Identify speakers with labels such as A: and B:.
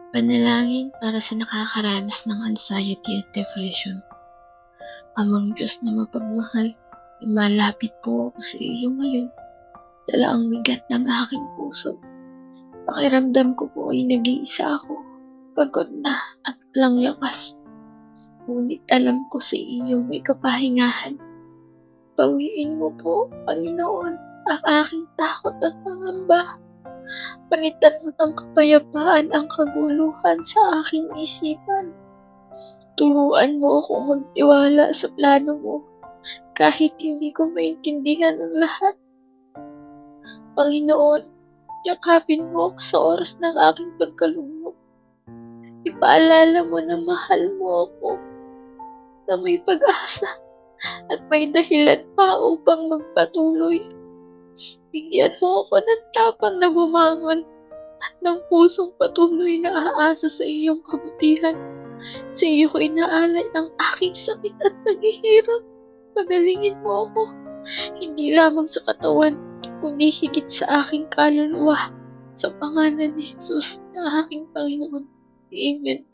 A: Panalangin para sa nakakaranas ng anxiety at depression. Amang Diyos na mapagmahal, lumalapit po ako sa iyo ngayon. Dala ang bigat ng aking puso. Pakiramdam ko po ay nag-iisa ako. Pagod na at walang lakas. Ngunit alam ko sa iyo may kapahingahan. Pawiin mo po, Panginoon, ang aking takot at pangamba. Palitan mo ng kapayapaan ang kaguluhan sa aking isipan. Turuan mo akong magtiwala sa plano mo kahit hindi ko maintindihan ang lahat. Panginoon, yakapin mo ako sa oras ng aking pagkalugmok. Ipaalala mo na mahal mo ako, na may pag-asa at may dahilan pa upang magpatuloy. Bigyan mo ako ng tapang na bumangon at ng pusong patuloy na aasa sa iyong kabutihan. Sa iyo ko inaalay ang aking sakit at paghihirap. Pagalingin mo ako, hindi lamang sa katawan, kundi higit sa aking kaluluwa. Sa pangalan ni Jesus na aking Panginoon. Amen.